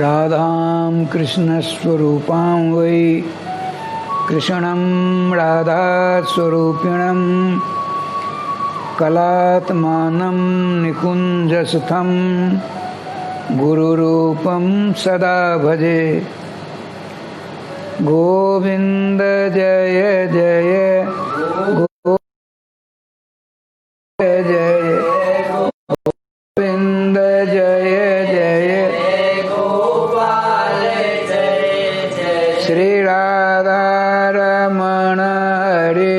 राधां कृष्णस्वरूपां वै कृष्णं राधास्वरूपिणं कलात्मानं निकुञ्जस्थं गुरुरूपं सदा भजे। गोविंद जय जय जय गोविंद जय जय गोपाल जय जय श्री राधा रमण हरे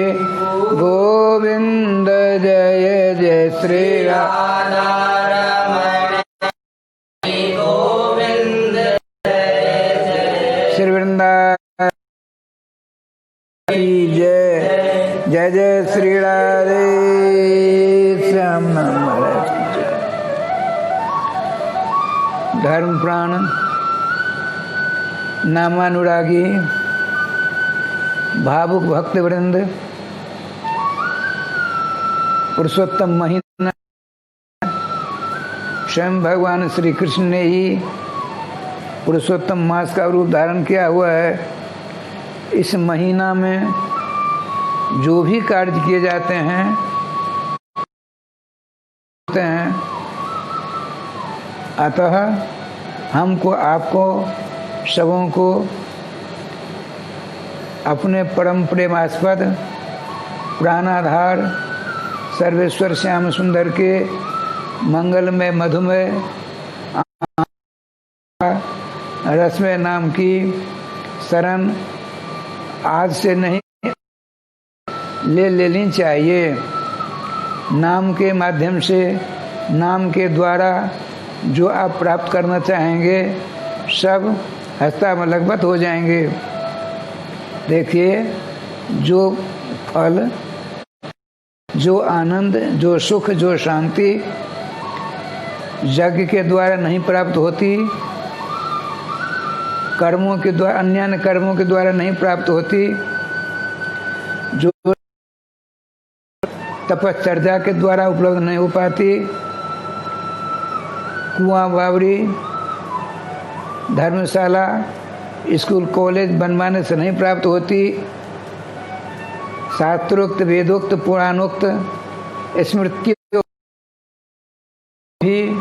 गोविंद जय जय श्री राधा रमण गोविंद जय जय श्री वृंदावन जय जय जय श्री राधे श्याम नाम महाराज की जय। धर्म प्राण नामानुरागी भावुक भक्त वृंद, पुरुषोत्तम महीना स्वयं भगवान श्री कृष्ण ने ही पुरुषोत्तम मास का रूप धारण किया हुआ है। इस महीना में जो भी कार्य किए जाते हैं अतः हमको आपको सबों को अपने परम प्रेमास्पद प्राणाधार सर्वेश्वर श्याम सुंदर के मंगलमय मधुमय रसमय नाम की शरण आज से नहीं ले लेनी चाहिए। नाम के माध्यम से, नाम के द्वारा जो आप प्राप्त करना चाहेंगे सब हस्तामलकबत हो जाएंगे। देखिए, जो फल, जो आनंद, जो सुख, जो शांति यज्ञ के द्वारा नहीं प्राप्त होती, कर्मों के द्वारा, अन्य कर्मों के द्वारा नहीं प्राप्त होती, जो तपश्चर्या के द्वारा उपलब्ध नहीं हो पाती, कुआं बावड़ी, धर्मशाला, स्कूल कॉलेज बनवाने से नहीं प्राप्त होती, शास्त्रोक्त, वेदोक्त, पुराणोक्त स्मृति भी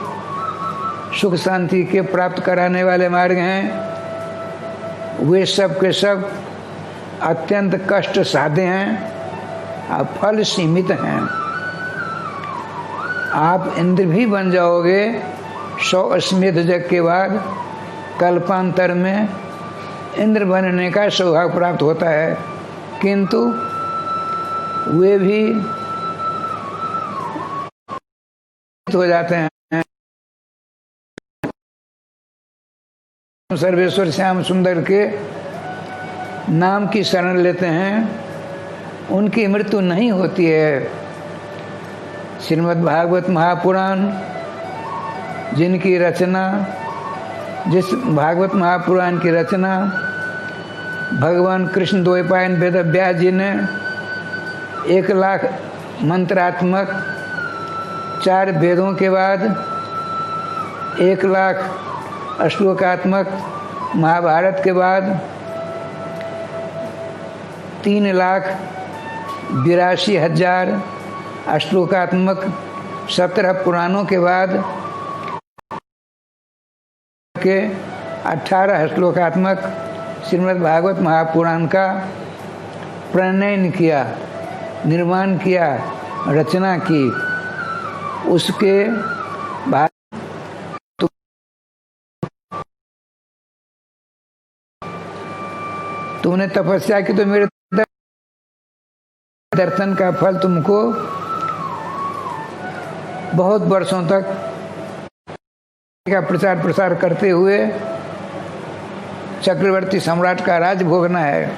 सुख शांति के प्राप्त कराने वाले मार्ग हैं। वे सब के सब अत्यंत कष्ट साध्य हैं और फल सीमित हैं। आप इंद्र भी बन जाओगे 100 अश्वमेध यज्ञ के बाद, कल्पांतर में इंद्र बनने का सौभाग्य प्राप्त होता है, किंतु वे भी हो जाते हैं। सर्वेश्वर श्याम सुंदर के नाम की शरण लेते हैं, उनकी मृत्यु नहीं होती है। श्रीमद् भागवत महापुराण जिनकी रचना, जिस भागवत महापुराण की रचना भगवान कृष्ण द्वैपायन वेद व्यास जी ने 1,00,000 मंत्रात्मक 4 वेदों के बाद 1,00,000 श्लोकात्मक महाभारत के बाद 3,82,000 श्लोकात्मक 17 पुराणों के बाद के 18 श्लोकात्मक श्रीमद् भागवत महापुराण का प्रणयन किया, निर्माण किया, रचना की। उसके बाद तुमने तपस्या की तो मेरे दर्शन का फल तुमको बहुत वर्षों तक का प्रचार प्रसार करते हुए चक्रवर्ती सम्राट का राज भोगना है।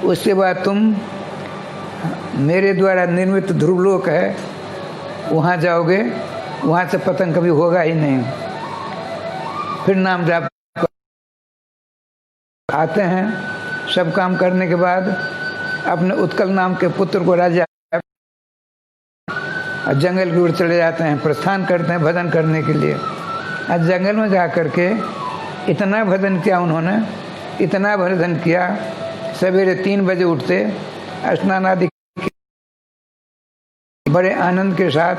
उसके बाद तुम मेरे द्वारा निर्मित ध्रुवलोक है, वहाँ जाओगे, वहाँ से पतन कभी होगा ही नहीं। फिर नाम जाप आते हैं, सब काम करने के बाद अपने उत्कल नाम के पुत्र को राजा जंगल की ओर चले जाते हैं, प्रस्थान करते हैं भजन करने के लिए। आज जंगल में जा करके इतना भजन किया उन्होंने, इतना भजन किया। सवेरे 3 बजे उठते, स्नान आदि बड़े आनंद के साथ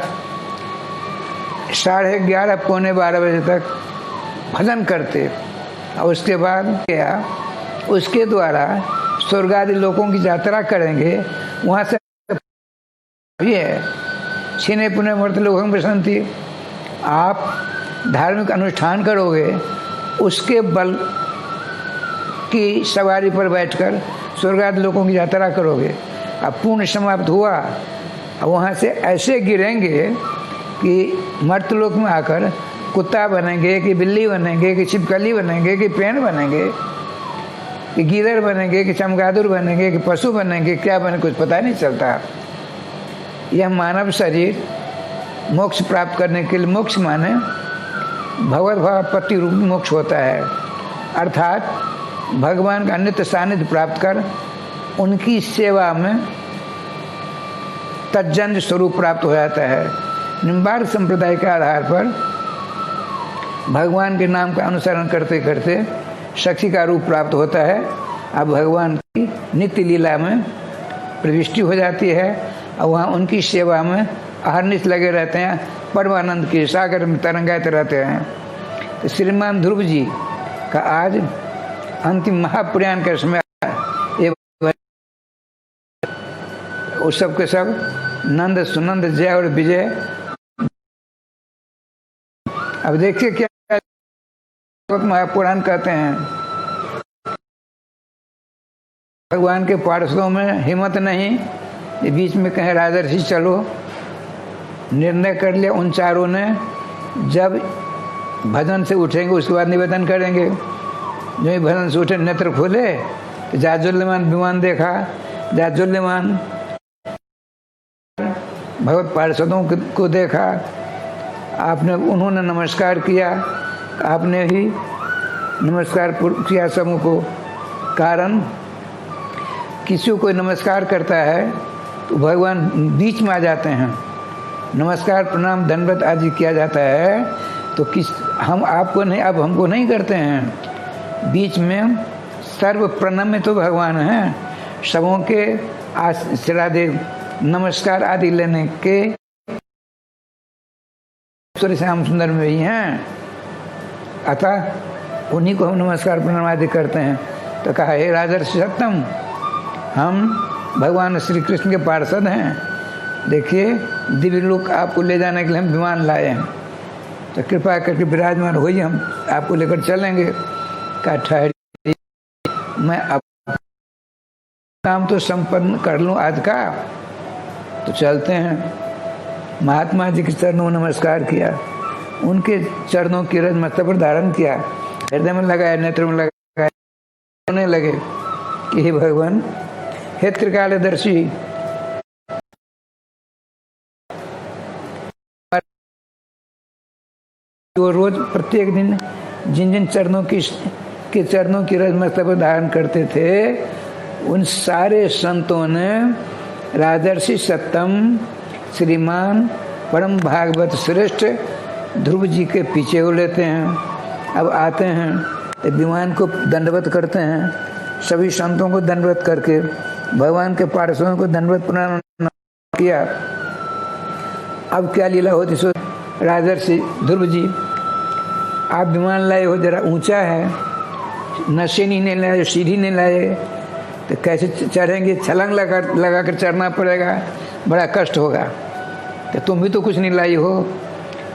11:30 पौने 12 बजे तक भजन करते। और उसके बाद क्या, उसके द्वारा स्वर्ग आदि लोकों की यात्रा करेंगे। वहाँ से ये छीने पुणे मृत लोगों में बसंती, आप धार्मिक अनुष्ठान करोगे, उसके बल की सवारी पर बैठकर स्वर्ग आदि लोकों की यात्रा करोगे। अब पूर्ण समाप्त हुआ, वहाँ से ऐसे गिरेंगे कि मर्तलोक में आकर कुत्ता बनेंगे कि बिल्ली बनेंगे कि छिपकली बनेंगे कि पेड़ बनेंगे कि गीदड़ बनेंगे कि चमगादुर बनेंगे कि पशु बनेंगे, क्या बने कुछ पता नहीं चलता। यह मानव शरीर मोक्ष प्राप्त करने के लिए, मोक्ष माने भगवत भावापत्ति रूप मोक्ष होता है, अर्थात भगवान का नित्य सानिध्य प्राप्त कर उनकी सेवा में तज्जन्य स्वरूप प्राप्त हो जाता है। निम्बार्क संप्रदाय के आधार पर भगवान के नाम का अनुसरण करते करते सखी का रूप प्राप्त होता है। अब भगवान की नित्य लीला में प्रविष्टि हो जाती है और वहाँ उनकी सेवा में अहर्निश लगे रहते हैं, परमानंद के सागर में तरंगाते रहते हैं। तो श्रीमान ध्रुव जी का आज अंतिम महाप्रयाण का समय, उस सब के सब नंद सुनंद जय और विजय। अब देखिए क्या महापुराण कहते हैं, भगवान के पार्षदों में हिम्मत नहीं, ये बीच में कहे राजर्षि चलो, निर्णय कर लिया उन चारों ने। जब भजन से उठेंगे उसके बाद निवेदन करेंगे। जो ही भजन से उठे, नेत्र खोले तो जाज्वल्यमान विमान देखा। जाज्वल्यमान भगवत पार्षदों को देखा, आपने, उन्होंने नमस्कार किया, आपने भी नमस्कार किया समूह को। कारण किसी को नमस्कार करता है तो भगवान बीच में आ जाते हैं। नमस्कार प्रणाम दंडवत आदि किया जाता है तो हम आपको नहीं, अब हमको नहीं करते हैं। बीच में सर्व प्रणम्य तो भगवान हैं, सबों के आशीर्वाद नमस्कार आदि लेने के श्याम सुंदर में ही हैं। अतः उन्हीं को हम नमस्कार प्रणाम आदि करते हैं। तो कहा, हे राजर्षि सत्यम, हम भगवान श्री कृष्ण के पार्षद हैं। देखिए दिव्य लोक आपको ले जाने के लिए हम विमान लाए हैं, तो कृपा करके विराजमान होइए, हम आपको लेकर चलेंगे। कहा, ठहरिए, मैं अब काम तो संपन्न कर लूँ आज का, तो चलते हैं। महात्मा जी के चरणों में नमस्कार किया, उनके चरणों की रज मस्तक पर धारण किया, हृदय में लगाया, नेत्र में लगाया, होने लगे कि हे भगवान, हे त्रिकालदर्शी, जो रोज प्रत्येक दिन जिन जिन चरणों की रज मस्तक पर धारण करते थे, उन सारे संतों ने राजर्षि सत्तम श्रीमान परम भागवत श्रेष्ठ ध्रुव जी के पीछे हो लेते हैं। अब आते हैं तो विमान को दंडवत करते हैं, सभी संतों को दंडवत करके भगवान के पार्षदों को दंडवत प्रणाम किया। अब क्या लीला होती सो, राजर्षि ध्रुव जी, आप विमान लाए हो, जरा ऊंचा है, नशे नहीं लाए, सीढ़ी नहीं लाए, तो कैसे चढ़ेंगे? छलांग लगा कर चढ़ना पड़ेगा, बड़ा कष्ट होगा। तो तुम भी तो कुछ नहीं लाई हो,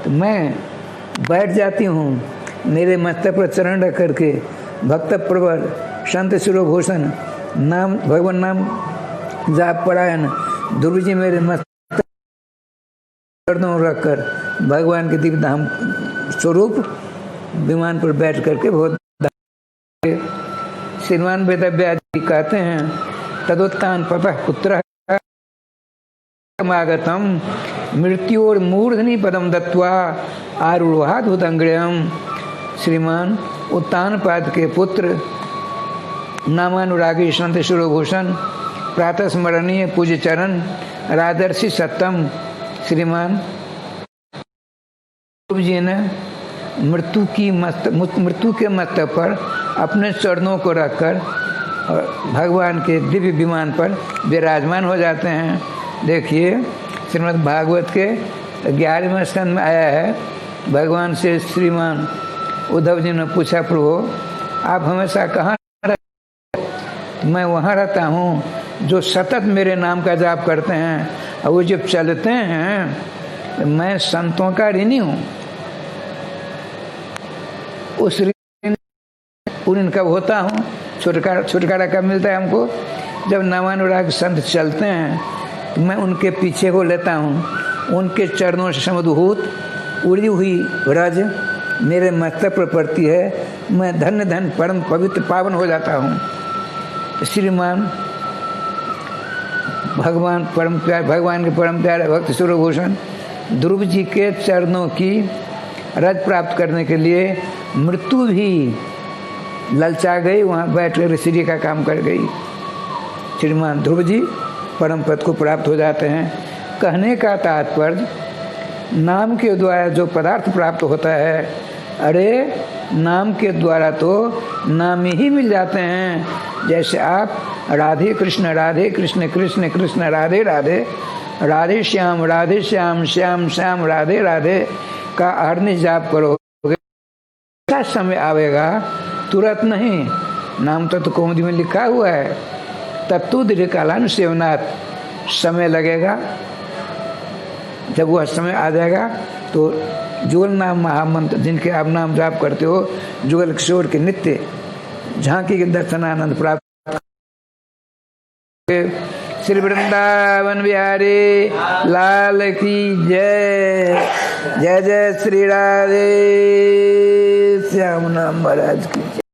तो मैं बैठ जाती हूँ, मेरे मस्तक पर चरण रख करके भक्त प्रवर संत शिरोभूषण नाम, भगवान नाम जाप परायण ध्रुव जी मेरे मस्तक चरणों रख कर भगवान के दिव्य धाम स्वरूप विमान पर बैठ करके बहुत श्रीमान वेदव्यास जी कहते हैं, तदोत्तान पतः पुत्र आगतम मृत्यु और मूर्धनि पदम दत्वा आरूढ़ाद्भुतंग्रयम। श्रीमान उत्तानपाद के पुत्र नामानुरागी संत शिरोभूषण प्रातः स्मरणीय पूज्य चरण राजर्षि सत्तम श्रीमान जी ने मृत्यु के मस्तक पर अपने चरणों को रखकर और भगवान के दिव्य विमान पर विराजमान हो जाते हैं। देखिए श्रीमद् भागवत के 11वें स्कंद में आया है, भगवान से श्रीमान उद्धव जी ने पूछा, प्रभु आप हमेशा कहाँ रहते? मैं वहाँ रहता हूँ जो सतत मेरे नाम का जाप करते हैं, और वो जब चलते हैं मैं संतों का ऋणी हूँ। उस ऋण कब होता हूँ? छुटकारा कब मिलता है हमको? जब नवानुराग संत चलते हैं तो मैं उनके पीछे हो लेता हूँ। उनके चरणों से समदभूत उड़ी हुई व्रज मेरे मस्तक पर पड़ती है, मैं धन्य धन्य परम पवित्र पावन हो जाता हूँ। श्रीमान भगवान के परम प्यारे भक्त सूर्यभूषण ध्रुव जी के चरणों की रज प्राप्त करने के लिए मृत्यु भी ललचा गई, वहाँ बैठ कर ऋषि का काम कर गई। श्रीमान ध्रुव जी परम पद को प्राप्त हो जाते हैं। कहने का तात्पर्य नाम के द्वारा जो पदार्थ प्राप्त होता है, अरे नाम के द्वारा तो नाम ही मिल जाते हैं। जैसे आप राधे कृष्ण कृष्ण कृष्ण राधे राधे, राधे श्याम श्याम श्याम राधे राधे का अहरनिश जाप करोगे, ऐसा समय आवेगा, तुरंत नहीं। नाम तो कौमुदी में लिखा हुआ है, तत्तु दीर्घकालान सेवनाथ, समय लगेगा। जब वह समय आ जाएगा तो जुगल नाम महामंत्र जिनके आप नाम जाप करते हो, जुगल किशोर के नित्य झांकी के दर्शनानंद प्राप्त। श्री वृंदावन बिहारी लाल की जय। जय जय श्री राधे श्याम नाम महाराज की।